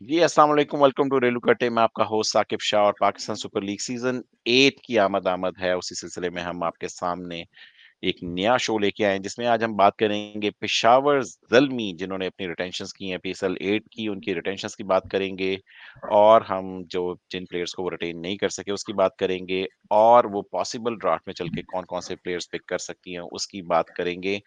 जी, अस्सलाम वालेकुम, welcome to रेलू कट्टे। मैं आपका होस्ट साकिब शाह और पाकिस्तान सुपर लीग सीज़न 8 की आमद है। उसी सिलसिले में हम आपके सामने एक नया शो लेके आए हैं, जिसमें आज हम बात करेंगे पेशावर ज़ल्मी जिन्होंने अपनी रिटेंशंस की हैं पीएसएल 8 की, उनकी रिटेंशंस की बात करेंगे और हम जो जिन प्लेयर्स को वो रिटेन नहीं कर सके उसकी बात करेंगे और वो पॉसिबल ड्राफ्ट में चल के कौन-कौन से प्लेयर्स पिक कर सकती हैं, उसकी बात करेंगे।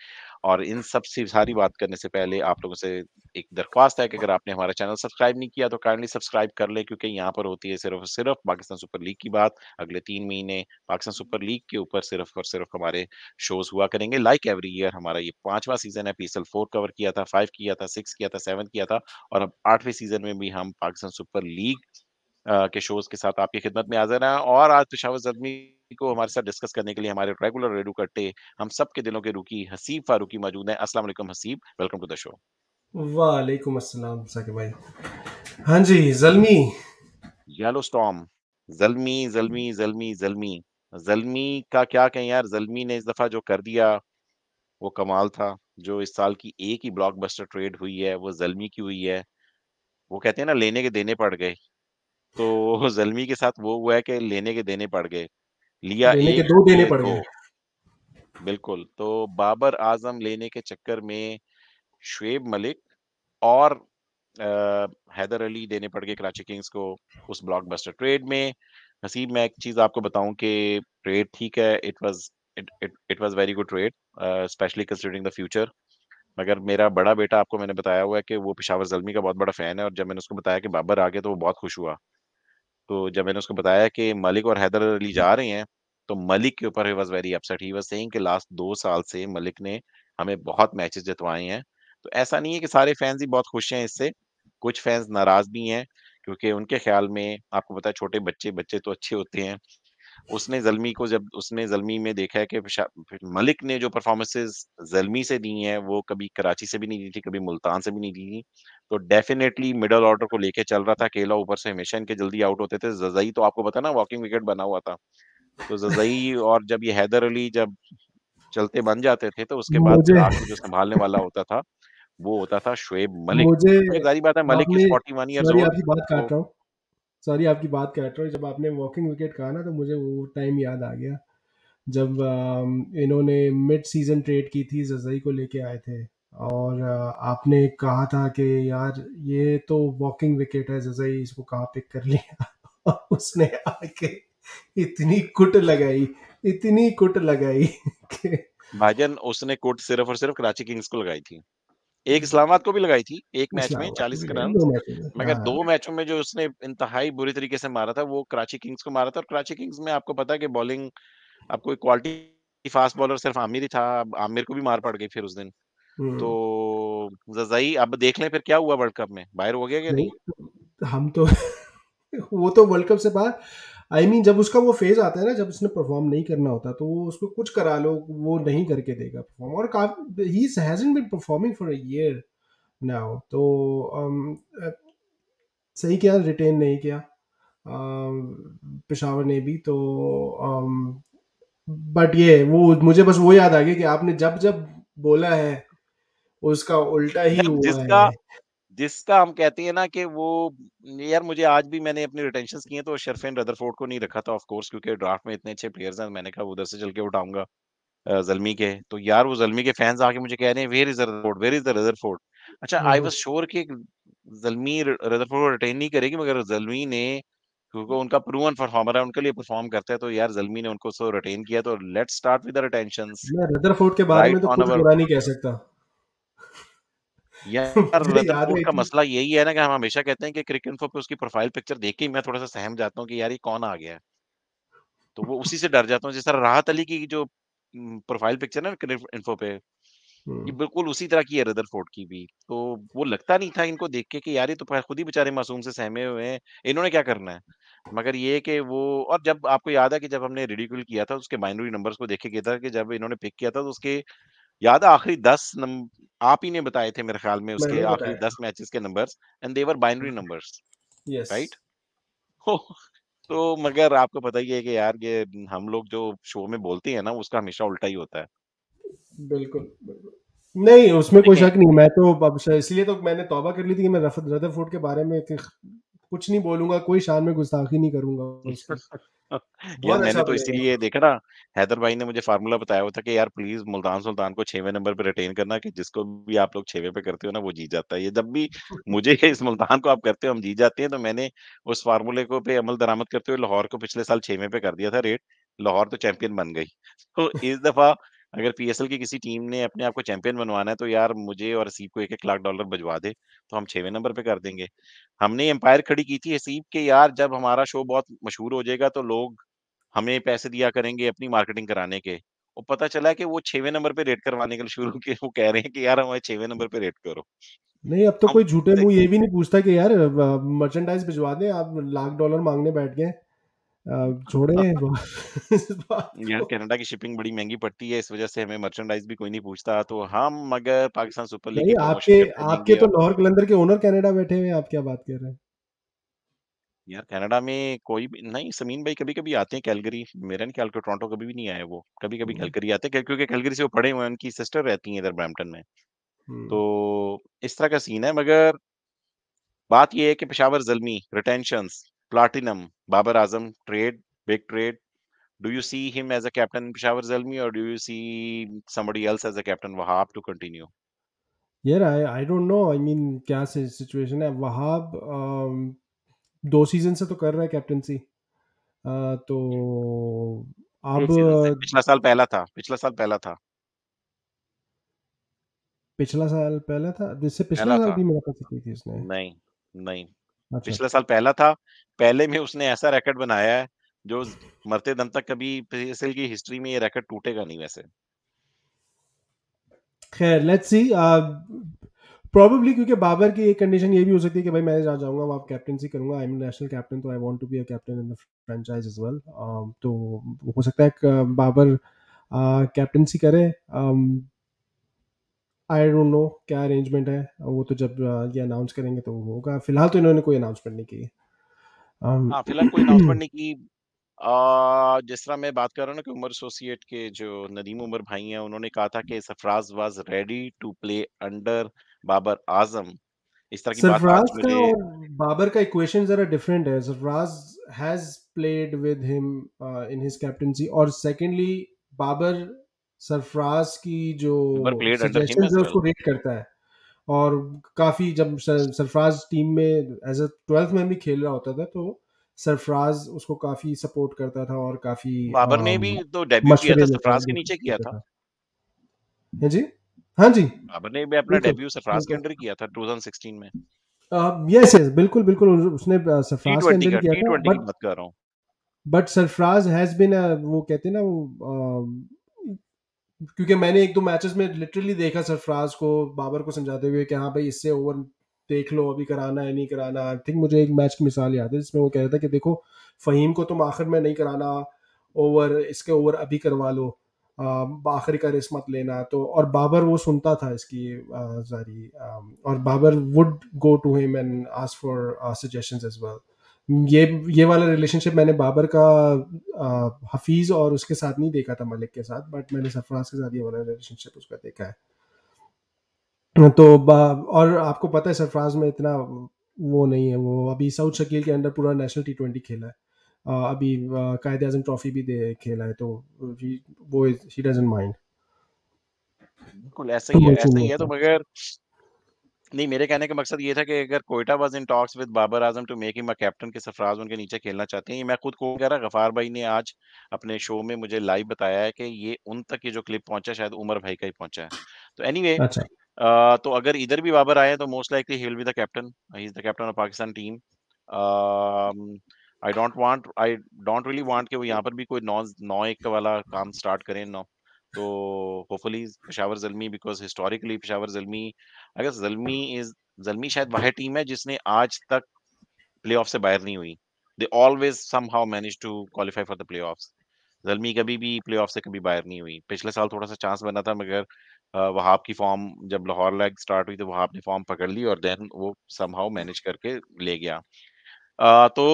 और इन सब सी सारी बात करने से पहले आप लोगों से एक दरख्वास्त है कि अगर आपने हमारा चैनल सब्सक्राइब नहीं किया तो काइंडली सब्सक्राइब कर लें, क्योंकि यहाँ पर होती है सिर्फ और सिर्फ पाकिस्तान सुपर लीग की बात। अगले 3 महीने पाकिस्तान सुपर लीग के ऊपर सिर्फ और सिर्फ हमारे शोज़ हुआ करेंगे लाइक एवरी ईयर। हमारा ये 5वाँ सीज़न है, पीएसएल 4 कवर किया था, 5 किया था, 6 किया था, 7 किया था और अब 8वें सीज़न में भी हम पाकिस्तान सुपर लीग के शोज़ के साथ आपकी खिदमत में हाज़िर हैं। और आज पेशावर ज़ल्मी को हमारे साथ डिस्कस करने के लिए हमारे रेगुलर रेडू कट्टे, हम सबके दिलों के रूकी हसीब फारूकी मौजूद हैं। अस्सलाम वालेकुम Haseeb, welcome to the show. वालेकुम अस्सलाम साकिब भाई। हाँ जी, ज़ल्मी। येलोस्टॉर्म, ज़ल्मी, ज़ल्मी, ज़ल्मी, ज़ल्मी। ज़ल्मी का क्या कहें यार, ज़ल्मी ने इस दफ़ा जो कर दिया वो कमाल था। जो इस साल की एक ही ब्लॉकबस्टर ट्रेड हुई है, वो ज़ल्मी की हुई है। वो कहते हैं ना, लेने के देने पड़ गए, तो ज़ल्मी के साथ वो हुआ है कि लेने के देने पड़ गए। लिया लेने के 1 दो देने दिए पड़ 2। गए। बिल्कुल, तो बाबर आज़म लेने के चक्कर में शुएब मलिक और हैदर अली देने पड़ गए कराची किंग्स को उस ब्लॉकबस्टर ट्रेड में। नसीब, मैं एक चीज़ आपको बताऊँ कि ट्रेड ठीक है, it was very good trade, specially considering the future. मगर मेरा बड़ा बेटा, आपको मैंने बताया हुआ है कि वो पेशावर ज़ल्मी का बहुत बड़ा फ़ैन है, और जब मैंने उसको बताया कि बाबर आ गए तो वो बहुत खुश हुआ। तो जब मैंने उसको बताया कि मलिक और हैदर अली जा रहे हैं, तो मलिक के ऊपर he was very upset. He was saying कि लास्ट 2 साल से मलिक ने हमें बहुत मैचेज़ जितवाए हैं। तो ऐसा नहीं है कि सारे फैन्स ही बहुत खुश हैं इससे, कुछ फैन्स नाराज़ भी हैं, क्योंकि उनके ख़्याल में आपको पता है छोटे बच्चे, बच्चे तो अच्छे होते हैं। उसने ज़ल्मी में देखा है कि फिर मलिक ने जो परफ़ॉर्मेंसेज़ ज़ल्मी से दी हैं, वो कभी कराची से भी नहीं दी थी, कभी मुल्तान से भी नहीं दी थी। तो डेफ़िनेटली मिडल ऑर्डर को लेके चल रहा था अकेला, ऊपर से हमेशा इनके जल्दी आउट होते थे। ज़ज़ई तो आपको पता है ना, वॉकिंग विकेट बना हुआ था। तो ज़ज़ई और जब ये हैदर अली जब चलते बन जाते थे, तो उसके बाद फिर मुझे आके जो सँभालने वाला होता था, वो होता था शुएब मलिक। मुझे मगर ज़ाहिर बात है, मलिक इज़ आपने 41 इयर्स सॉरी ओल्ड। आपकी बात तो काट रहा हूँ। सॉरी आपकी बात काट रहा हूँ। जब आपने वॉकिंग विकेट कहा ना, तो मुझे वो टाइम याद आ गया जब इन्होंने मिड सीजन ट्रेड की थी, ज़ज़ई को लेके आए थे। और आपने कहा था कि यार ये तो वॉकिंग विकेट है, ज़ज़ई इसको कहाँ पिक कर लिया। और उसने आके इतनी कुट लगाई, इतनी कुट लगाई कि भाईजान, उसने कोट सिर्फ़ और सिर्फ़ कराची किंग्स को लगाई थी। एक इस्लामाबाद को भी लगाई थी, 1 मैच में इस्लामाबाद को 40 भी गए रन्स। 2 मैचों में। मगर हाँ, 2 मैचों में जो उसने इंतहाई बुरी तरीके से मारा था, वो कराची किंग्स को मारा था। और कराची किंग्स में आपको पता है कि बॉलिंग, आपको एक क्वालिटी फास्ट बॉलर सिर्फ़ आमिर ही था। अब आमिर को भी मार पड़ गई फिर उस दिन। हुँ। तो ज़ज़ई, अब देख लें फिर क्या हुआ वर्ल्ड कप में, बाहर हो गया कि नहीं? नहीं, हम तो वो तो वर्ल्ड कप से बाहर। आई मीन जब उसका वो फेज़ आता है ना, जब उसने परफ़ॉर्म नहीं करना होता, तो वो उसको कुछ करा लो, वो नहीं करके देगा परफ़ॉर्म। और काफ़ी ही hasn't been performing for a year now. तो अ, सही किया रिटेन नहीं किया पेशावर ने भी। तो बट ये वो मुझे बस वो याद आ गया कि आपने जब-जब बोला है, उसका उल्टा ही यार, हुआ जिसका है। जिसका हम कहते हैं ना कि वो, यार मुझे आज भी, मैंने अपनी रिटेंशंस की हैं तो शरफेन रदरफोर्ड को नहीं रखा था ऑफ कोर्स, क्योंकि ड्राफ्ट में इतने अच्छे प्लेयर्स हैं, मैंने कहा उधर से चल के उठाऊँगा ज़ल्मी के। तो यार वो ज़ल्मी के फैन्स आके मुझे कह रहे हैं, where is Rutherford? Where is the Rutherford? अच्छा, hmm, I hmm. Was sure कि ज़ल्मी रदरफोर्ड को रिटेन नहीं करेगी, मगर ज़ल्मी ने, क्योंकि उनका प्रूवन परफॉर्मर है, उनके लिए परफॉर्म करता है, तो यार ज़ल्मी ने उनको सो रिटेन किया। तो लेट्स स्टार्ट विद द रिटेंशंस मैं रदरफोर्ड के बारे राइट में तो ऑन कुछ अवर। बुरा नहीं कह सकता। यार, मुझे याद रदरफोर्ड है का कि मसला यही है ना कि हम हमेशा कहते हैं कि क्रिकेइन्फो पे उसकी प्रोफाइल पिक्चर देख के ही मैं थोड़ा-सा सहम जाता हूँ कि यार ये कौन आ गया है? तो वो उसी से डर जाता हूँ। जिस तरह राहत अली की जो प्रोफाइल पिक्चर है ना क्रिकेइन्फो पे, ये हुँ, बिल्कुल उसी तरह की है रदरफोर्ड की भी। तो वो लगता नहीं था इनको देख के कि यार ये तो खुद ही बेचारे मासूम से सहमे हुए हैं, इन्होंने क्या करना है? मगर ये है कि वो, और जब आपको याद है कि जब हमने रिडिक्यूल किया था उसके बाइनरी नंबर्स को देख के किया था, कि जब इन्होंने पिक किया था तो उसके, याद है आखिरी 10 आप ही ने बताए थे मेरे ख्याल में, उसके मैंने आखिरी बताया। 10 मैचेस के numbers, and they were binary numbers, yes, right? तो मगर आपको पता ही है कि यार ये हम लोग जो शो में बोलते हैं ना, उसका हमेशा उल्टा ही होता है। बिल्कुल, बिल्कुल। नहीं, उसमें कोई देखें शक नहीं। मैं तो अब इसलिए तो मैंने तौबा कर ली थी कि मैं रदरफोर्ड के बारे में कुछ नहीं बोलूंगा, कोई शान में गुस्ताखी नहीं करूंगा उसकी। यार बहुत मैंने अच्छा तो प्लेयर है इसीलिए वो। देखा ना, हैदर भाई ने मुझे फार्मूला बताया हुआ था कि यार प्लीज मुल्तान सुल्तान को 6वें नंबर पे रिटेन करना, कि जिसको भी आप लोग 6वें पे करते हो ना वो जीत जाता है। ये जब भी मुझे इस मुल्तान को आप करते हो हम जीत जाते हैं, तो मैंने उस फार्मूले को पे अमल दरामद करते हुए लाहौर को पिछले साल 6वें पे कर दिया था रेट। लाहौर तो चैंपियन बन गई। तो इस दफा अगर पीएसएल की किसी टीम ने अपने आप को चैंपियन बनवाना है, तो यार मुझे और असीब को 1-1 लाख डॉलर भिजवा दे, तो हम 6वें नंबर पे कर देंगे। हमने एम्पायर खड़ी की थी हसीब के, यार जब हमारा शो बहुत मशहूर हो जाएगा तो लोग हमें पैसे दिया करेंगे अपनी मार्केटिंग कराने के। और पता चला कि वो 6वें नंबर पे रेट करवाने के लिए शुरू किए, वो कह रहे हैं कि यार हमें 6वें नंबर पे रेट करो। नहीं, अब तो हम कोई झूठे मुंह ये भी नहीं पूछता कि यार मर्चेंडाइज भिजवा दें, आप लाख डॉलर मांगने बैठ गए। छोड़े इस बात यार को। कनाडा की शिपिंग बड़ी महंगी पड़ती है, इस वजह से हमें मर्चेंडाइज भी कोई नहीं पूछता। तो हम अगर पाकिस्तान सुपर लीग की नहीं, प्रमोशन आपके करते आपके रहेंगे तो और लाहौर कलंदर के ओनर कनाडा बैठे हुए हैं, आप क्या बात कर रहे हैं? यार कनाडा में कोई भी नहीं, समीन भाई कभी कभी आते हैं कैलगरी, मेरा नहीं ख्याल कि टोरंटो कभी भी नहीं आए वो, कभी कभी हम्म, कैलगरी आते हैं क्योंकि कैलगरी से वो पढ़े हुए हैं, उनकी सिस्टर रहती है इधर ब्रैम्पटन में। हम्म। तो इस तरह का सीन है, मगर बात ये है कि Peshawar Zalmi, retentions, platinum, Babar Azam trade, big trade, do you see him as a captain in Peshawar Zalmi, or do you see somebody else as a captain Wahab to continue? यार I I don't know, I mean क्या situation है। Wahab 2 season से तो कर रहा है captaincy. तो अब एक सीजन से, पिछला साल पहला था, पिछला साल पहला था, पिछला साल पहला था, जिससे पिछला पहला साल था। भी मेरा पास की थी इसने। नहीं, नहीं, अच्छा। पिछला साल पहला था। पहले में उसने ऐसा रिकॉर्ड बनाया है जो मरते दम तक कभी पीएसएल की हिस्ट्री में ये रिकॉर्ड टूटेगा नहीं वैसे। खैर लेट्स सी। प्रॉब्ली क्योंकि बाबर की एक कंडीशन ये भी हो सकती है कि भाई मैं जा जाऊंगा वहाँ कैप्टनसी करूंगा, आई एम नेशनल कैप्टन, तो I want to be a captain in the franchise as well. तो हो सकता है कि बाबर कैप्टनसी करे। आई डोंट नो क्या अरेंजमेंट है, वो तो जब ये अनाउंस करेंगे तो होगा। फिलहाल तो इन्होंने कोई अनाउंसमेंट नहीं की है। हाँ, फिलहाल कोई अनाउंसमेंट नहीं की। जिस तरह मैं बात कर रहा हूँ ना कि उमर एसोसिएट के जो नदीम उमर भाई हैं, उन्होंने कहा था कि Sarfaraz was ready to play under Babar Azam. इस तरह की बात आज सरफराज का मुझे और बाबर का इक्वेशन जरा डिफरेंट है। Sarfaraz has played with him in his captaincy, और सेकेंडली बाबर सरफराज की जो never played under him suggestions as है वेल। उसको रेट करता है। और काफी जब सरफराज टीम में एज अ 12th मैन भी खेल रहा होता था, तो सरफराज उसको काफी सपोर्ट करता था और काफी बाबर ने भी तो डेब्यू किया मशवरे था सरफराज के नीचे किया देता था। था। है जी। हाँ जी। बाबर ने भी अपना बिल्कुल डेब्यू सरफराज के बिल्कुल। अंडर किया था 2016 में। यस यस, बिल्कुल बिल्कुल, उसने टी सरफराज के ट्वेंटी अंदर ही का, किया टी था। ट्वेंटी की बट बात कर रहा हूँ। सरफराज हैज बिन, वो कहते हैं ना वो, क्योंकि मैंने एक दो मैचेस में लिटरली देखा सरफराज को बाबर को समझाते हुए कि हाँ भाई इससे ओवर देख लो, अभी कराना है नहीं कराना। आई थिंक मुझे एक मैच की मिसाल याद है जिसमें वो कह रहा था कि देखो फ़हीम को तुम आखिर में नहीं कराना ओवर, इसके ओवर अभी करवा लो, आखिरी का रिस्क मत लेना। तो और बाबर वो सुनता था इसकी सारी, और Babar would go to him and ask for suggestions as well. ये ये वाला रिलेशनशिप मैंने बाबर का हफीज और उसके साथ नहीं देखा था, मलिक के साथ, बट मैंने सरफराज के साथ ये वाला रिलेशनशिप उसका देखा है। तो और आपको पता है सरफराज में इतना वो नहीं है। वो अभी साउथ शकील के अंडर पूरा नेशनल टी20 खेला है। अभी कायदे आजम ट्रॉफी भी दे खेला है, तो वो ही डजंट माइंड। बिल्कुल ऐसा तो ही है, वो ऐसा नहीं ही है। तो होता। मगर नहीं, मेरे कहने का मकसद ये था कि अगर Quetta was in talks with Babar Azam to make him a captain, के सरफराज उनके नीचे खेलना चाहते हैं। ये मैं खुद को कह रहा, गफार भाई ने आज अपने शो में मुझे लाइव बताया है कि ये उन तक ये जो क्लिप पहुंचा शायद उमर भाई का ही पहुंचा है। तो एनीवे, अच्छा। तो अगर इधर भी बाबर आए तो most likely he will be the captain, he is the captain of Pakistan team. I don't really want कि वो यहाँ पर भी कोई 9-1 वाला काम स्टार्ट करें ना। तो hopefully Peshawar Zalmi, because historically Peshawar Zalmi, अगर जल्मी शायद वह टीम है जिसने आज तक प्लेऑफ से बाहर नहीं हुई। They always somehow manage to qualify for the playoffs. Zalmi कभी भी प्लेऑफ से कभी बाहर नहीं हुई। पिछले साल थोड़ा सा चांस बना था, मगर वहाब की फॉर्म जब लाहौर लैग स्टार्ट हुई तो वहाब ने फॉर्म पकड़ ली और देन वो समहाउ मैनेज करके ले गया। तो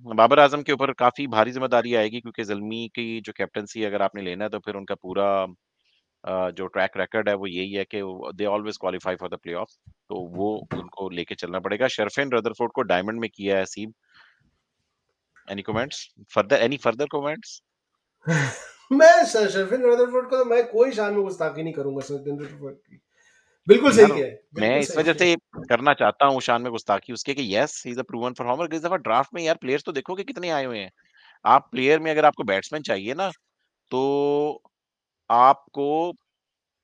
बाबर आजम के ऊपर काफी भारी जिम्मेदारी आएगी, क्योंकि जल्मी की जो कैप्टनसी अगर आपने लेना है तो फिर उनका पूरा जो ट्रैक रिकॉर्ड है वो यही है कि they always qualify for the playoffs, तो वो उनको लेके चलना पड़ेगा। शर्फिन रदरफोर्ड को डायमंड में किया है sieve. Any comments further, any further comments? मैं शर्फिन रदरफोर्ड को तो मैं कोई शान में गुस्ताखी नहीं करूंगा शर्फिन रदरफोर्ड की। बिल्कुल यार सही है, मैं बिल्कुल इस वजह सही है। से करना चाहता हूँ शान में गुस्ताखी उसके, कि yes he is a proven performer. इस दफा ड्राफ्ट में यार प्लेयर्स तो देखो कि कितने आए हुए हैं। आप प्लेयर में अगर आपको बैट्समैन चाहिए ना, तो आपको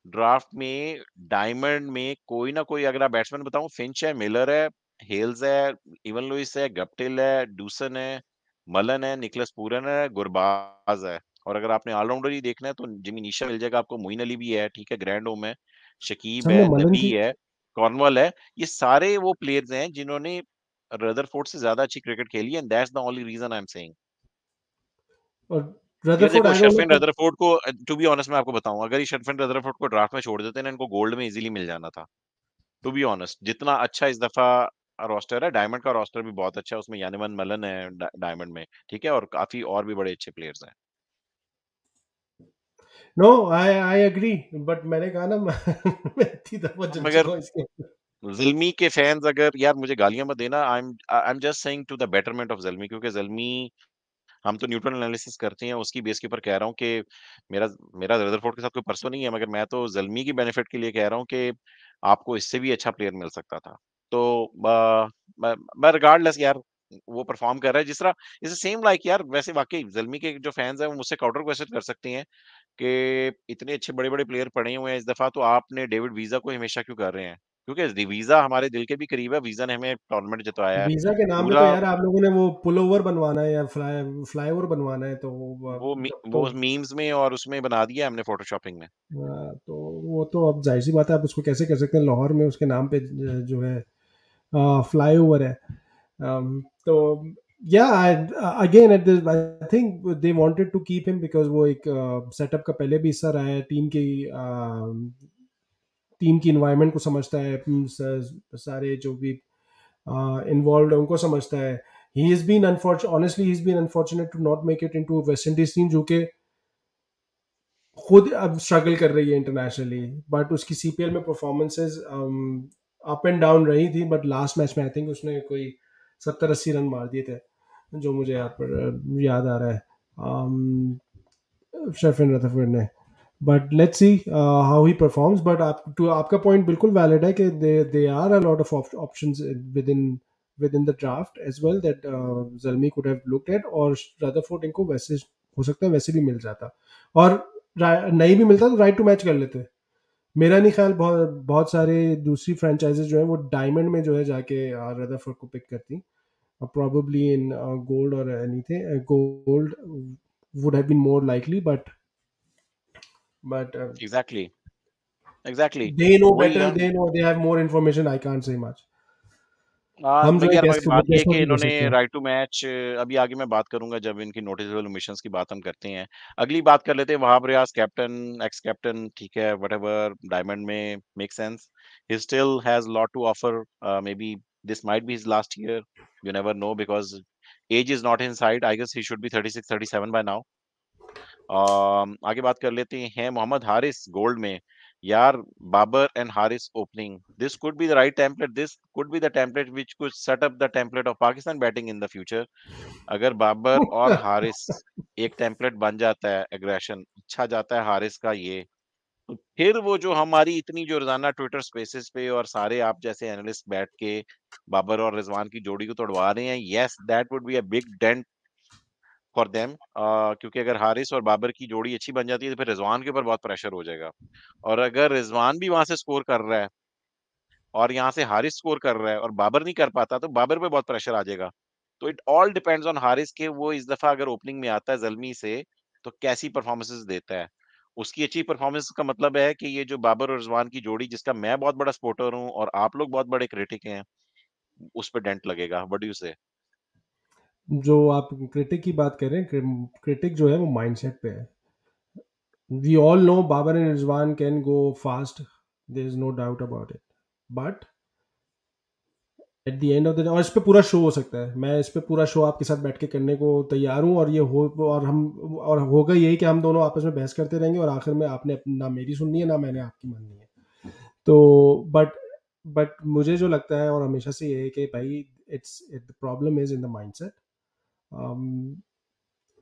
ड्राफ्ट में डायमंड में कोई ना कोई, अगर आप बैट्समैन बताऊं, फिंच है, मिलर है, हेल्स है, इवन लुइस है, गप्टिल है, डूसन है, मलन है, निकलस पूरन है, गुरबाज है। और अगर आपने ऑलराउंडर ही देखना है तो जिमी नीशा मिल जाएगा आपको, मोइन अली भी है, ठीक है, ग्रैंड होम है, शकीब सामने है, मलन नबी थी। है, कॉर्नवॉल है। ये सारे वो प्लेयर्स हैं जिन्होंने रदरफोर्ड से ज्यादा अच्छी क्रिकेट खेली, and that's the only reason I am saying. और ये रदरफोर्ड देखो आई डोंट नो शर्फिन कब। रदरफोर्ड को, टू बी ऑनेस्ट मैं आपको बताऊं, अगर ये शर्फिन रदरफोर्ड को ड्राफ्ट में छोड़ देते ना, इनको गोल्ड में इजीली मिल जाना था। टू बी ऑनेस्ट, जितना अच्छा इस दफा रोस्टर है, डायमंड का रोस्टर भी बहुत अच्छा है, उसमें यानिमन मलन है डायमंड में, ठीक है, और काफी और भी बड़े अच्छे प्लेयर्स हैं। No, I I agree, but मैंने कहा ना मैं इतनी दफा अब चल मगर चुका हूँ इसके अंदर। ज़िल्मी के फैंस, अगर यार मुझे गालियां मत देना, I am just saying to the betterment of Zalmi, क्योंकि ज़िल्मी, हम तो न्यूट्रल एनालिसिस करते हैं, उसकी बेस के ऊपर कह रहा हूँ कि मेरा मेरा रदरफोर्ड के साथ कोई परसों नहीं है, मगर मैं तो ज़िल्मी की बेनिफिट के लिए कह रहा हूँ कि आपको इससे भी अच्छा प्लेयर मिल सकता था। तो मैं रिगार्डलेस यार, वो परफॉर्म कर रहा है जिस तरह, इज सेम लाइक यार, वैसे वाकई ज़िल्मी के जो फैंस हैं वो मुझसे काउंटर क्वेश्चन कर सकते हैं कि इतने अच्छे बड़े-बड़े प्लेयर पड़े हुए हैं इस दफा, तो आपने डेविड वीज़ा को हमेशा क्यों कर रहे हैं? क्योंकि वीज़ा हमारे दिल के भी करीब है, वीज़ा ने हमें टूर्नामेंट जितवाया है। वीजा के नाम पे तो पूरा यार आप लोगों ने वो पुल ओवर बनवाना है या फ्लाई ओवर बनवाना है, तो तब वो तो मीम्स में और उसमें बना दिया हमने फोटोशॉपिंग में। तो वो तो अब जाहिर सी बात है, आप उसको कैसे कर सकते हैं, लाहौर में उसके नाम पे जो है फ्लाई ओवर है। तो या again at this I think they wanted to keep him because वो एक सेटअप का पहले भी हिस्सा रहा है, टीम की इन्वायरमेंट को समझता है, सारे जो भी इन्वॉल्व है उनको समझता है। He is been unfortunate, honestly he is been unfortunate to not make it into West Indies team, जो कि खुद अब स्ट्रगल कर रही है इंटरनेशनली। बट उसकी सीपीएल में परफॉर्मेंसेज अप एंड डाउन रही थी, बट लास्ट मैच में आई थिंक उसने कोई 70-80 रन मार दिए थे, जो मुझे याद आ रहा है, शेफिन रदरफोर्ड ने। But let's see how he performs. But आपका पॉइंट बिल्कुल वैलिड है कि they are a lot of options within the draft as well that Zalmi could have looked at, और रदरफोर्ड इनको वैसे हो सकता है वैसे भी मिल जाता, और नहीं भी मिलता तो राइट टू मैच कर लेते। मेरा नहीं ख्याल बहुत बहुत सारे दूसरी फ्रेंचाइजेस जो है वो डायमंड में जो है जाके रदरफोर्ड को पिक करती, probably in gold or anything. Gold would have been more likely, but exactly, exactly, they know वही better. ना। They know, they have more information. I can't say much. हम जो है यार मगर बात ये है गेस कि भी कर इन्होंने सकते हैं। राइट टू मैच, अभी आगे मैं बात करूंगा जब इनकी नोटिसेबल ओमिशंस की बात हम करते हैं। अगली बात कर लेते हैं Wahab Riaz, captain, ex captain, ठीक है, व्हाटएवर, डायमंड में make sense, he still has lot to offer, maybe this might be his last year, you never know, because age is not in side, I guess he should be 36 37 by now. आगे बात कर लेते हैं Mohammad Haris gold में। यार Babar and Haris opening, this could be the right template, this could be the template which could set up the template of Pakistan batting in the future. अगर बाबर और हारिस एक टेम्पलेट बन जाता है, एग्रेशन अच्छा जाता है हारिस का ये, तो फिर वो जो हमारी इतनी जो रोजाना ट्विटर स्पेसेस पे और सारे आप जैसे एनालिस्ट बैठ के बाबर और रिजवान की जोड़ी को तोड़वा रहे हैं, yes that would be a big dent for them, क्योंकि अगर हारिस और बाबर की जोड़ी अच्छी बन जाती है तो फिर रिजवान के ऊपर बहुत प्रेशर हो जाएगा। और अगर रिजवान भी वहां से स्कोर कर रहा है और यहाँ से हारिस स्कोर कर रहा है और बाबर नहीं कर पाता, तो बाबर पे बहुत प्रेशर आ जाएगा। तो it all depends on Haris के वो इस दफा अगर ओपनिंग में आता है जल्मी से, तो कैसी परफॉर्मेंसेस देता है। उसकी अच्छी परफॉर्मेंस का मतलब है कि ये जो बाबर और रिजवान की जोड़ी, जिसका मैं बहुत बड़ा सपोर्टर हूँ और आप लोग बहुत बड़े क्रिटिक हैं, उस पर डेंट लगेगा। व्हाट डू यू से? जो आप क्रिटिक की बात कर रहे हैं, क्रिटिक जो है वो माइंडसेट पे है। We all know Babar and Rizwan can go fast, there is no doubt about it, but at the end of the day, और इस पे पूरा शो हो सकता है, मैं इस पे पूरा शो आपके साथ बैठ के करने को तैयार हूँ, और ये हो, और हम, और होगा यही कि हम दोनों आपस में बहस करते रहेंगे, और आखिर में आपने ना मेरी सुननी है ना मैंने आपकी माननी है। तो बट मुझे जो लगता है और हमेशा से ये है कि भाई, it's the problem is in the mindset.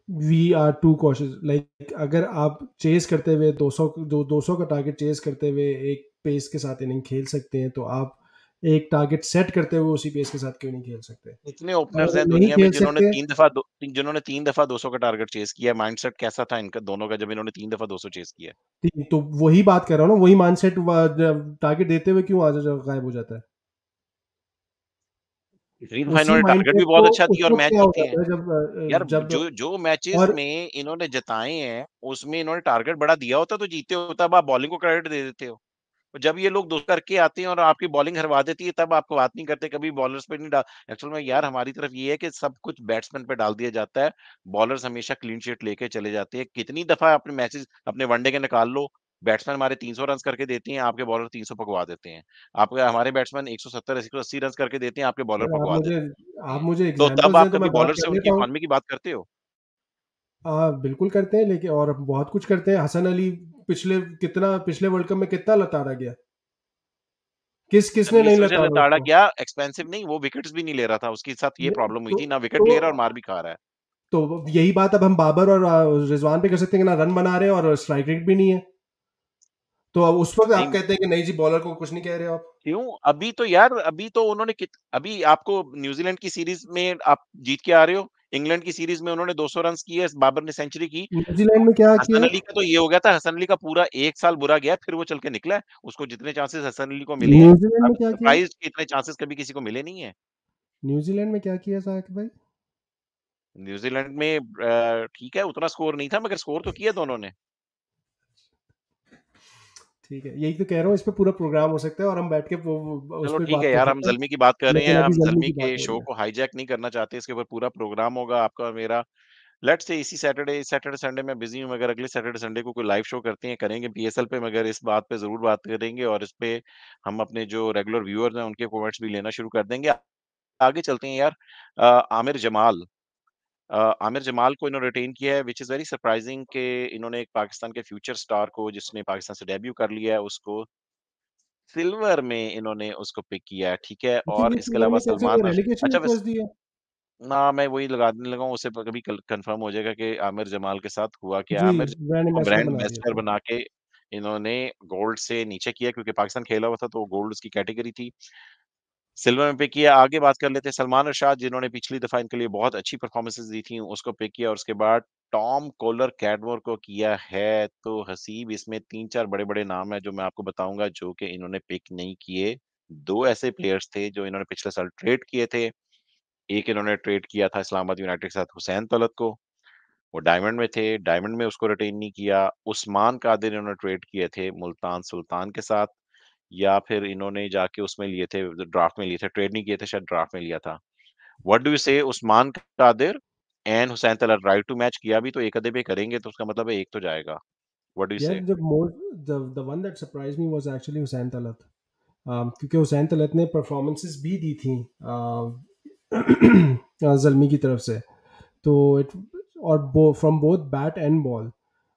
We are too cautious, like अगर आप चेस करते हुए 200 का टारगेट चेस करते हुए एक पेस के साथ इनिंग खेल सकते हैं, तो आप एक टारगेट सेट करते हुए उसी पेस के साथ क्यों नहीं खेल सकते? इतने और ओपनर्स अगर हैं नहीं दुनिया में खेल सकते, जिन्होंने 3 दफा 200 का टारगेट चेस किया है। माइंडसेट कैसा था इनका दोनों का जब इन्होंने 3 दफा 200 चेस किया है? तो वही बात कर रहा हूँ ना, वही माइंडसेट टारगेट देते हुए क्यों आज गायब हो जाता है? इतनी दफा उसी इन्होंने टारगेट भी माइंडसेट बहुत को अच्छा उस दिया और वक्त मैच क्या हो जीते हैं। जाता है जब यार जब जो मैचेस और में इन्होंने जिताए हैं उसमें इन्होंने टारगेट बड़ा दिया होता तो जीते होता। अब आप बॉलिंग को क्रेडिट दे देते हो। और जब ये लोग 2 करके आते हैं और आपकी बॉलिंग हरवा देती है तब आपको बात नहीं करते, कभी बॉलर्स पे नहीं डाल। एक्चुअल में यार हमारी तरफ ये है कि सब कुछ बैट्समैन पे डाल दिया जाता है। बॉलर्स हमेशा क्लीन शीट लेके चले जाते हैं। कितनी दफा अपने मैचेस अपने वनडे के निकाल लो, बैट्समैन हमारे 300 रन्स करके देते हैं, आपके बॉलर 300 पकवा देते हैं। आपके हमारे बैट्समैन 170 180 रन्स करके देते हैं, आपके बॉलर सर, पकवा देते आप हैं। मुझे तो तब एग्जांपल्स दें आप तो कभी मैं बात बॉलर से कर उनकी लेता हूँ। इकॉनमी की बात करते हो? बिल्कुल करते हैं, लेकिन और बहुत कुछ करते हैं। हसन अली पिछले वर्ल्ड कप में कितना लताड़ा गया, हसन किसने अली नहीं से वजह लताड़ा लताड़ा उसको? गया, एक्सपेंसिव नहीं, वो विकेट्स भी नहीं ले रहा था, उसके साथ ये नहीं, प्रॉब्लम हुई तो थी, ना विकेट तो ले रहा है और मार भी खा रहा है। तो यही बात अब हम बाबर और रिजवान पे कर सकते हैं कि ना रन बना रहे हैं और स्ट्राइक रेट भी नहीं है। तो अब उस वक्त आप नहीं, कहते हैं कि नहीं जी, बॉलर को कुछ नहीं कह रहे हो आप। क्यों? अभी तो यार अभी तो उन्होंने अभी आपको न्यूजीलैंड की सीरीज में आप जीत के आ रहे हो। इंग्लैंड की सीरीज में उन्होंने 200 रन्स किए, बाबर ने सेंचुरी की। न्यूजीलैंड में क्या हसन किया? अली का तो ये हो गया था, हसन अली का पूरा 1 साल बुरा गया, फिर वो चल के निकला है। उसको जितने चांसेस हसन अली को मिले हैं, न्यूजीलैंड में I'm क्या किया? सरप्राइज्ड कि इतने चांसेस कभी किसी को मिले नहीं है। न्यूजीलैंड में क्या किया साकिब भाई? न्यूजीलैंड में ठीक है, उतना स्कोर नहीं था मगर स्कोर तो किया दोनों ने। ठीक है, यही तो कह रहा हूँ, इस पे पूरा प्रोग्राम हो सकता है और हम बैठ के उस चलो पे ठीक बात है कर यार, हम सकते हैं, ज़ल्मी की बात कर रहे हैं, लेकिन अभी हम जल्दी ज़ल्मी की के बात हो रही शो है। को हाईजैक नहीं करना चाहते, इसके ऊपर पूरा प्रोग्राम होगा आपका और मेरा। लेट्स से इसी सैटरडे संडे मैं बिज़ी हूँ, मगर अगले सैटरडे संडे को कोई लाइव शो करते हैं, करेंगे पीएसएल पे, मगर इस बात पे ज़रूर बात करेंगे और इस पे हम अपने जो रेगुलर व्यूअर्स हैं, उनके कमेंट्स भी लेना शुरू कर देंगे। आगे चलते हैं यार। आमिर जमाल आमिर जमाल को इन्होंने रिटेन किया है, व्हिच इज़ वेरी सरप्राइजिंग कि इन्होंने एक पाकिस्तान के फ्यूचर स्टार को, जिसने पाकिस्तान से डेब्यू कर लिया है, उसको सिल्वर में इन्होंने उसको पिक किया है, ठीक है? लेकिन और ये इसके सिल्वर अलावा में कैसे हो सलमान गया? रश रेलेगेशन अच्छा क्लॉज वैसे दिया। ना मैं वही लगाने लगा हूँ, उससे कभी कन्फर्म हो जाएगा कि आमिर जमाल के साथ हुआ क्या। जी, आमिर जमाल ब्रांड को एम्बेसडर ब्रांड बना दिया एम्बेसडर उसको। बना के इन्होंने गोल्ड से नीचे किया, क्योंकि पाकिस्तान खेला हुआ था तो गोल्ड उसकी कैटेगरी थी। सिल्वर में पिक किया। आगे बात कर लेते हैं सलमान रशाद, जिन्होंने पिछली दफा इनके लिए बहुत अच्छी परफॉर्मेंसेस दी थी, उसको पिक किया और उसके बाद टॉम कोलर कैडमोर को किया है। तो हसीब इसमें 3-4 बड़े-बड़े नाम हैं जो मैं आपको बताऊँगा जो कि इन्होंने पिक नहीं किए। 2 ऐसे प्लेयर्स थे जो इन्होंने पिछले साल ट्रेड किए थे। एक इन्होंने ट्रेड किया था इस्लामाबाद यूनाइटेड के साथ हुसैन तलत को, वो डायमंड में थे, डायमंड में उसको रिटेन नहीं किया। उस्मान कादिर इन्होंने ट्रेड किए थे मुल्तान सुल्तान के साथ, या फिर इन्होंने जाके उसमें लिए थे, ड्राफ्ट में लिए थे, ट्रेड नहीं किए थे, शायद ड्राफ्ट में लिया था। What do you say Usman Qadir and Hussain Talat right to match किया भी तो एक आधे पे करेंगे तो उसका मतलब है एक तो जाएगा। व्हाट डू यू यार, से? जब more the one that surprise me was actually Hussain Talat. क्योंकि हुसैन तलत ने परफॉर्मेंसेस भी दी थी जल्मी की तरफ से। तो इट, और from both bat and ball,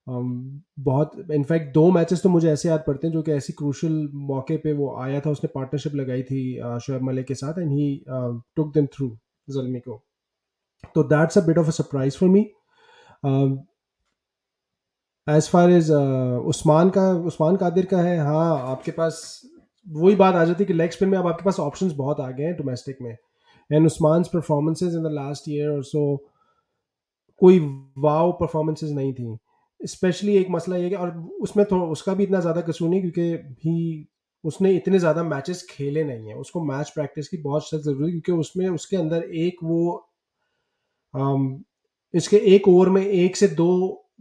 बहुत, इनफैक्ट 2 मैचेस तो मुझे ऐसे याद पड़ते हैं जो कि ऐसी क्रूशल मौके पे वो आया था, उसने पार्टनरशिप लगाई थी शोएब मलिक के साथ, and he took them through Zalmi को। तो that's a bit of a surprise for me. As far as Usman Qadir का है, हाँ, आपके पास वही बात आ जाती है कि लेग स्पिन में अब आपके पास ऑप्शंस बहुत आ गए हैं डोमेस्टिक में। And Usman's performances in the last year और सो कोई वाव परफॉर्मेंसेज नहीं थी। स्पेशली एक मसला ये कि, और उसमें थोड़ा उसका भी इतना ज़्यादा कसूर नहीं, क्योंकि ही उसने इतने ज़्यादा मैचेस खेले नहीं हैं, उसको मैच प्रैक्टिस की बहुत सख्त ज़रूरी है, क्योंकि उसमें उसके अंदर एक वो इसके एक ओवर में 1 से 2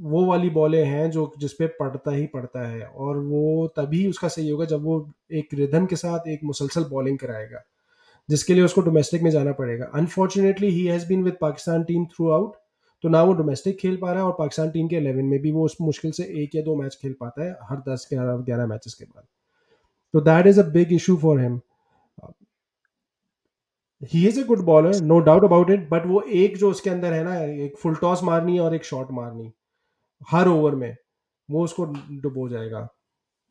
वो वाली बॉलें हैं जो जिस पे पड़ता ही पड़ता है, और वो तभी उसका सही होगा जब वो एक रिदम के साथ एक मुसलसल बॉलिंग कराएगा, जिसके लिए उसको डोमेस्टिक में जाना पड़ेगा। Unfortunately he has been with Pakistan team throughout. तो ना वो डोमेस्टिक खेल पा रहा है, और पाकिस्तान टीम के 11 में भी वो उस मुश्किल से 1 या 2 मैच खेल पाता है हर 10 11 मैचेस के बाद। तो that is a big issue for him. He is a good bowler, no doubt about it, but वो एक जो उसके अंदर है ना, एक फुल टॉस मारनी है और एक शॉट मारनी हर ओवर में, वो उसको डुबो जाएगा।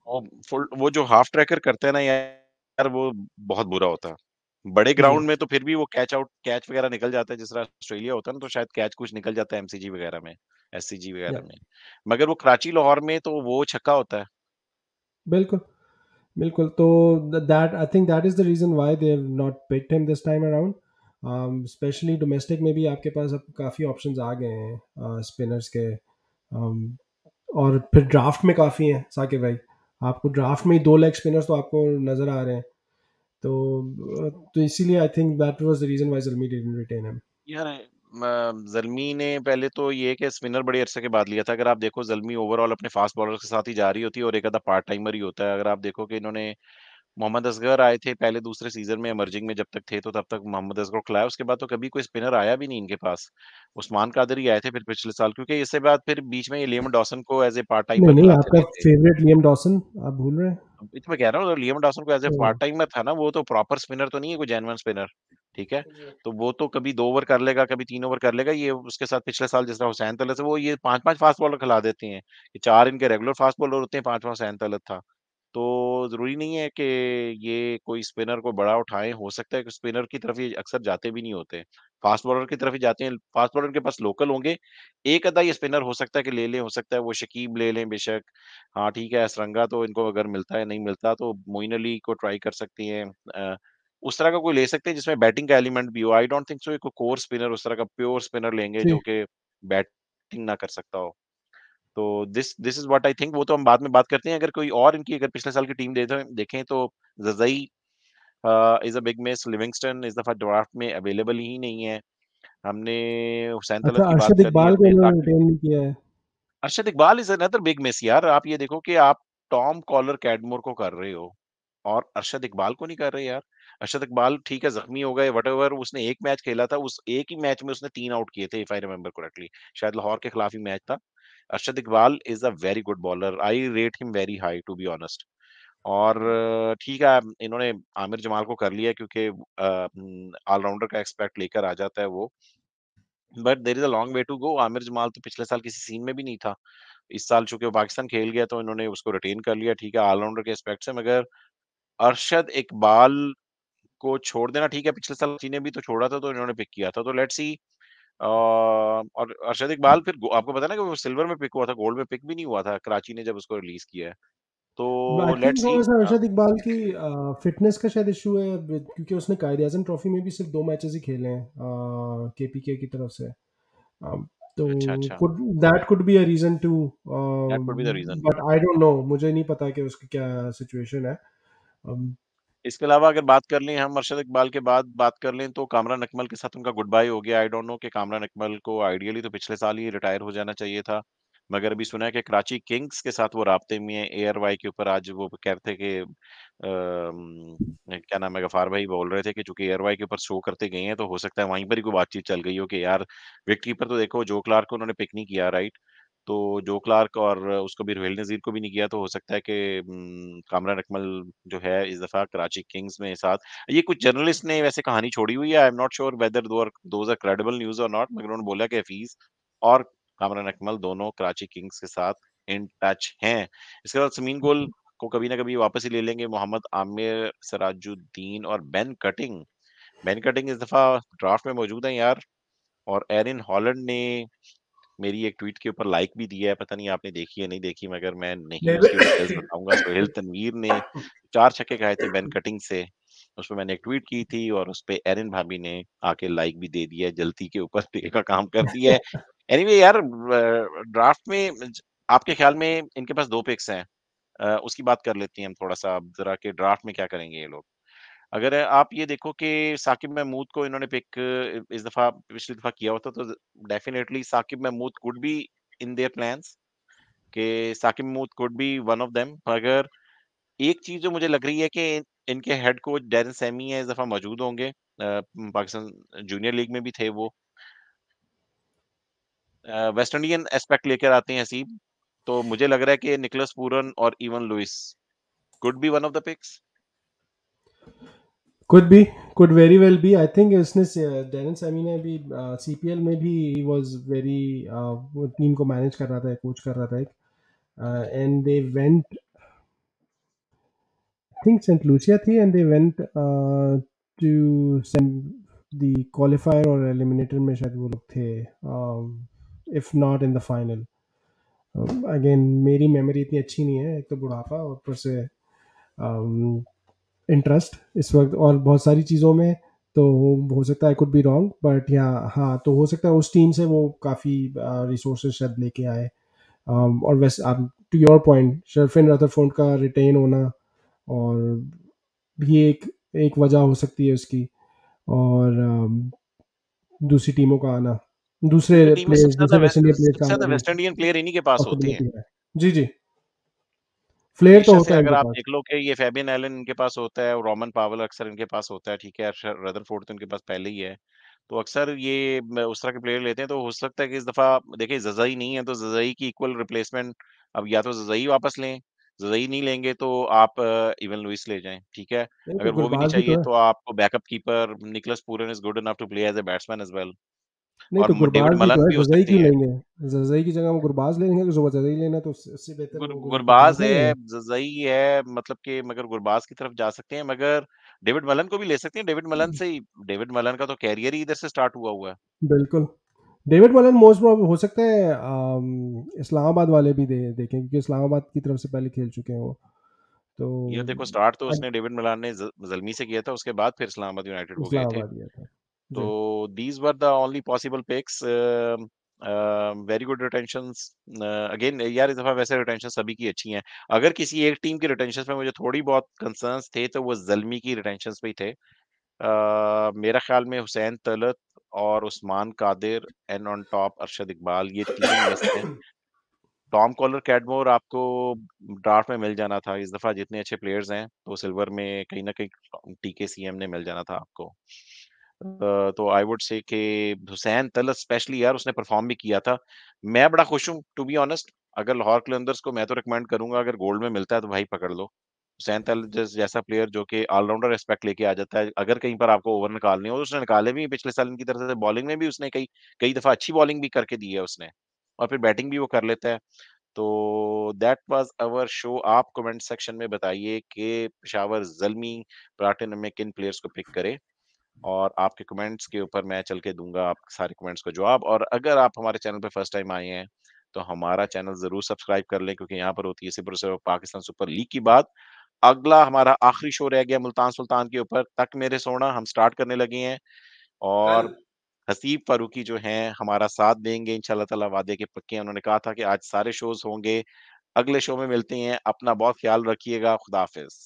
वो जो हाफ ट्रैकर करते हैं ना यार, वो बहुत बुरा होता है। बड़े जी। ग्राउंड में तो फिर भी वो कैच वगैरह निकल जाता है, जिस तरह ऑस्ट्रेलिया होता है ना, तो शायद कैच कुछ निकल जाता है एमसीजी वगैरह में, एससीजी या वगैरह में। मगर वो कराची लाहौर में तो वो छक्का होता है। बिल्कुल, बिल्कुल। तो that I think that is the reason why they have not picked him this time around. Specially domestic में भी आपके पास अब काफ़ी ऑप्शंस आ गए हैं स्पिनर्स के। um, और फिर ड्राफ्ट में काफ़ी हैं साकिब भाई, आपको ड्राफ्ट में ही 2 लेग स्पिनर्स तो आपको नज़र आ रहे हैं। तो इसीलिए I think that was the reason why Zalmi didn't retain him. यार ज़ल्मी ने पहले तो ये कि स्पिनर बड़े अरसे के बाद लिया था। अगर आप देखो ज़ल्मी ओवरऑल अपने फास्ट बॉलर्स के साथ ही जा रही होती है और एक आधा पार्ट टाइमर ही होता है। अगर आप देखो कि इन्होंने मोहम्मद असगर आए थे पहले दूसरे सीजन में इमर्जिंग में, जब तक थे तो तब तक मोहम्मद असगर को खिलाया, उसके बाद तो कभी कोई स्पिनर आया भी नहीं इनके पास। उस्मान कादर ही आए थे फिर पिछले साल, क्योंकि इसके बाद फिर बीच में ये लियाम डॉसन को एज ए पार्ट टाइमर नहीं, नहीं, खिलाते आपका रहे थे। फेवरेट लियाम डॉसन आप भूल रहे हैं? वही तो मैं कह रहा हूँ, लियाम डॉसन को as a oh! Part timer था ना, वो तो प्रॉपर स्पिनर तो नहीं है, कोई जेन्युइन स्पिनर। ठीक है। जी। तो वो तो कभी 2 ओवर कर लेगा, कभी 3 ओवर कर लेगा। ये उसके साथ पिछले साल जिस तरह हुसैन तलत से वो ये 5-5 फास्ट बॉलर खिला देते हैं। ये 4 इनके रेगुलर फास्ट बॉलर होते हैं, 5वां हुसैन तलत था। तो ज़रूरी नहीं है कि ये कोई स्पिनर को बड़ा उठाएँ, हो सकता है कि स्पिनर की तरफ ये अक्सर जाते भी नहीं होते। फास्ट बॉलर की तरफ ही जाते हैं, फास्ट बॉलर के पास लोकल होंगे। एक आधा ये स्पिनर हो सकता है कि ले लें, हो सकता है वो शकीब ले लें बेशक। हाँ, ठीक है, असरंगा तो इनको अगर मिलता है, नहीं मिलता तो मोइन अली को ट्राई कर सकती हैं। उस तरह का कोई ले सकते हैं जिसमें बैटिंग का एलिमेंट भी हो। आई डोंट थिंक सो एक कोर स्पिनर, उस तरह का प्योर स्पिनर लेंगे जी। जो कि बैटिंग ना कर सकता हो। तो this this is what I think. वो तो हम बाद में बात करते हैं। अगर कोई और इनकी अगर पिछले साल की टीम देखें तो Zazai is a big miss, Livingstone इस दफ़ा ड्राफ्ट में अवेलेबल ही नहीं है। हमने हुसैन तलत अच्छा, की बात अरशद कर ली इकबाल को हमने, इन्होंने साकिब। रिटेन नहीं किया है। Arshad Iqbal is another big miss यार। आप ये देखो कि आप टॉम कॉलर कैडमोर को कर रहे हो और अरशद इकबाल को नहीं कर रहे यार। अरशद इकबाल ठीक है, ज़ख्मी हो गए व्हाटएवर, उसने 1 मैच खेला था, उस एक ही मैच में उसने 3 आउट किए थे इफ आई रिमेंबर करेक्टली। शायद लाहौर के खिलाफ ही मैच था। Arshad Iqbal is a very good bowler. I rate him very high to be honest. और ठीक है, इन्होंने आमिर जमाल को कर लिया क्योंकि ऑलराउंडर का एस्पेक्ट लेकर आ जाता है वो। But there is a long way to go. Aamir Jamal तो पिछले साल किसी सीन में भी नहीं था। इस साल चूँकि वो पाकिस्तान खेल गया तो इन्होंने उसको रिटेन कर लिया, ठीक है, ऑलराउंडर के एस्पेक्ट से। मगर अरशद इकबाल को छोड़ देना, ठीक है, पिछले साल किसी ने भी तो छोड़ा था तो इन्होंने पिक किया था। तो लेट्स सी। और अरशद इकबाल फिर आपको पता है ना कि वो सिल्वर में पिक हुआ था, गोल्ड में पिक भी नहीं हुआ था कराची ने जब उसको रिलीज़ किया है। आई तो थिंक लेट्स सी। थोड़ा-सा अरशद इकबाल की फ़िटनेस का शायद इश्यू है, क्योंकि उसने कायद-ए-आज़म ट्रॉफ़ी में भी सिर्फ़ 2 मैचेज़ ही खेले हैं केपीके की तरफ से। Um, तो अच्छा, अच्छा। Could that could be a reason to, that could be the reason. But I don't know, मुझे नहीं पता कि उसकी क्या सिचुएशन है। um, इसके अलावा अगर बात कर लें हम अरशद इकबाल के बाद बात कर लें तो कामरान अकमल के साथ उनका गुड बाय हो गया। आई डोंट नो कि कामरान अकमल को आइडियली तो पिछले साल ही रिटायर हो जाना चाहिए था। मगर अभी सुना है कि कराची किंग्स के साथ वो राब्ते में है एयरवाई के ऊपर। आज वो कह रहे थे कि क्या नाम है, गफार भाई बोल रहे थे कि चूंकि एयरवाई के ऊपर शो करते गए हैं तो हो सकता है वहीं पर ही कोई बातचीत चल गई हो कि यार विकेट कीपर तो देखो जो क्लार्क को उन्होंने पिक नहीं किया, राइट। तो जो क्लार्क और उसको भी रोहिल नज़ीर को भी नहीं किया, तो हो सकता है कि कामरान अकमल जो है इस दफ़ा कराची किंग्स में साथ। ये कुछ जर्नलिस्ट ने वैसे कहानी छोड़ी हुई है, I am not sure whether those are credible news और नॉट, मगर उन्होंने बोला कि हफीज़ और कामरान अकमल दोनों कराची किंग्स के साथ इन टच हैं। इसके बाद समीन गुल को कभी ना कभी वापस ही ले लेंगे। मोहम्मद आमिर, सिराजुद्दीन और बेन कटिंग। बेन कटिंग इस दफ़ा ड्राफ्ट में मौजूद हैं यार। और एरिन हॉलैंड ने मेरी एक ट्वीट के ऊपर लाइक भी दिया है, पता नहीं आपने देखी है नहीं देखी, मगर मैं नहीं नहीं, उसकी डिटेल्स बताऊँगा। सोहेल तनवीर ने 4 छक्के खाए थे बेन कटिंग से, उसपे मैंने एक ट्वीट की थी और उसपे एरिन भाभी ने आके लाइक भी दे दिया है, जलती के ऊपर तेल का काम कर दिया है। एनीवे यार, ड्राफ्ट में आपके ख्याल में इनके पास 2 पिक्स हैं। उसकी बात कर लेते हैं हम थोड़ा-सा अब ज़रा कि ड्राफ्ट में क्या करेंगे ये लोग। अगर आप ये देखो कि साकिब महमूद को इन्होंने पिक इस दफ़ा पिछली दफ़ा किया होता तो definitely Saqib Mahmood could be in their plans कि Saqib Mahmood could be one of them. मगर एक चीज़ जो मुझे लग रही है कि इनके हेड कोच डैरेन सैमी है, इस दफ़ा मौजूद होंगे। पाकिस्तान जूनियर लीग में भी थे वो। वेस्ट इंडियन एस्पेक्ट लेकर आते हैं हसीब, तो मुझे लग रहा है कि निकोलस पूरन और Evin Lewis could be one of the picks. Could be, could very well be. I think उसने डैरेन सैमी ने भी सीपीएल में भी ही वाज वेरी, वो टीम को मैनेज कर रहा था, कोच कर रहा था एक, and they went, I think Saint Lucia थी, and they went to the qualifier और एलिमिनेटर में शायद वो लोग थे, if not in the final. Again मेरी मेमोरी इतनी अच्छी नहीं है, एक तो बुढ़ापा और ऊपर से इंटरेस्ट इस वक्त और बहुत सारी चीज़ों में, तो हो सकता है I could be wrong, but या हाँ, तो हो सकता है उस टीम से वो काफ़ी रिसोर्सेज शायद लेके आए। और वैसे टू योर पॉइंट, शर्फिन रदरफोर्ड का रिटेन होना और भी एक वजह हो सकती है उसकी, और दूसरी टीमों का आना, दूसरे क्योंकि टीम में प्लेयर्स, दूसरे वेस्ट इंडियन प्लेयर्स का सबसे आना ज़्यादा भी वेस्ट इंडियन प्लेयर इन्हीं के पास होते हैं। पॉसिबिलिटी है। जी जी, फ्लेयर तो हमेशा से होता है अगर इनके आप पास। देख लो कि ये फैबियन एलन इनके पास होता है और रोमन पावेल अक्सर इनके पास होता है, ठीक है, रदरफोर्ड तो इनके पास पहले ही है। तो अक्सर ये उस तरह के प्लेयर लेते हैं, तो हो सकता है कि इस दफ़ा देखिए ज़ज़ई नहीं है, तो ज़ज़ई की इक्वल रिप्लेसमेंट अब या तो ज़ज़ई वापस लें, ज़ज़ई नहीं लेंगे तो आप इवन लुइस ले जाएँ, ठीक है। नहीं तो अगर वो भी नहीं गुरबाज भी तो चाहिए है। तो आपको backup keeper Nicholas Pooran is good enough to play as a batsman as well नहीं और तो डेविड गुरबाज भी तो मलन है, भी हो जज़ई सकते क्यों हैं। लेंगे? जज़ई की जगह वो गुरबाज ले लेंगे, तो जज़ई लेना तो उससे बेहतर वो गुरबाज़ गुरबाज ले है, लेंगे। ज़ज़ई है, मतलब कि मगर गुरबाज़ की तरफ जा सकते हैं, मगर डेविड मलन को भी ले सकते हैं। डेविड मलन का तो करियर ही इधर से स्टार्ट हुआ हुआ है। बिल्कुल। डेविड मलन मोस्ट प्रोबेबल हो सकता है, इस्लामाबाद वाले भी देखें, क्योंकि इस्लामाबाद की तरफ से पहले खेल चुके हैं वो। तो ये देखो स्टार्ट तो अग उसने डेविड मलान ने ज़ल्मी से किया था, उसके बाद फिर इस्लामाबाद यूनाइटेड को गए थे। इस्लामाबाद गया था। तो जी। These were the only possible picks very good retentions again यार इस दफ़ा वैसे रिटेंशन सभी की अच्छी हैं। अगर किसी एक टीम की रिटेंशंस में मुझे थोड़ी बहुत कंसर्न्स थे, तो वो ज़ल्मी की रिटेंशंस पे ही थे। मेरा ख़्याल में हुसैन तलत और Usman Qadir and on top Arshad Iqbal ये 3 मिस हैं। टॉम कॉलर कैडमोर आपको ड्राफ्ट में मिल जाना था। इस दफ़ा जितने अच्छे प्लेयर्स हैं, तो सिल्वर में कहीं न कहीं टीकेसीएम ने मिल जाना था आपको। तो आई वुड से कि हुसैन तलत स्पेशली यार उसने परफ़ॉर्म भी किया था। मैं बड़ा खुश हूँ टू बी ऑनेस्ट अगर लाहौर कलंदर्स को मैं तो रिकमेंड करूँगा अगर गोल्ड में मिलता है तो भाई पकड़ लो। हुसैन तलत जैसा प्लेयर जो कि ऑलराउंडर एस्पेक्ट लेके आ जाता है। अगर कहीं पर आपको ओवर निकालने हो तो उसने निकाले भी हैं पिछले साल इनकी तरफ से बॉलिंग में भी उसने कई कई दफ़ा अच्छी बॉलिंग भी करके दी है उसने और फिर बैटिंग भी वो कर लेता है। तो दैट वाज़ आवर शो। आप कमेंट सेक्शन में बताइए कि पेशावर ज़ल्मी प्लाटिनम में किन प्लेयर्स को पिक करे और आपके कमेंट्स के ऊपर मैं चल के दूँगा आपके सारे कमेंट्स का जवाब और अगर आप हमारे चैनल पे फर्स्ट टाइम आए हैं, तो हमारा चैनल ज़रूर सब्सक्राइब कर लें क्योंकि यहाँ पर होती है सिर्फ़ और सिर्फ़ पाकिस्तान सुपर लीग की बात। अगला हमारा आखिरी शो रह गया मुल्तान सुल्तान के ऊपर, तक मेरे सोना हम स्टार्ट करने लगे हैं कल और हसीब फारूकी जो हैं हमारा साथ देंगे इंशाअल्लाह ताला वादे के पक्के हैं। उन्होंने कहा था कि आज सारे शोज़ होंगे। अगले शो में मिलते हैं। अपना बहुत ख़्याल रखिएगा। खुदा हाफ़िज़।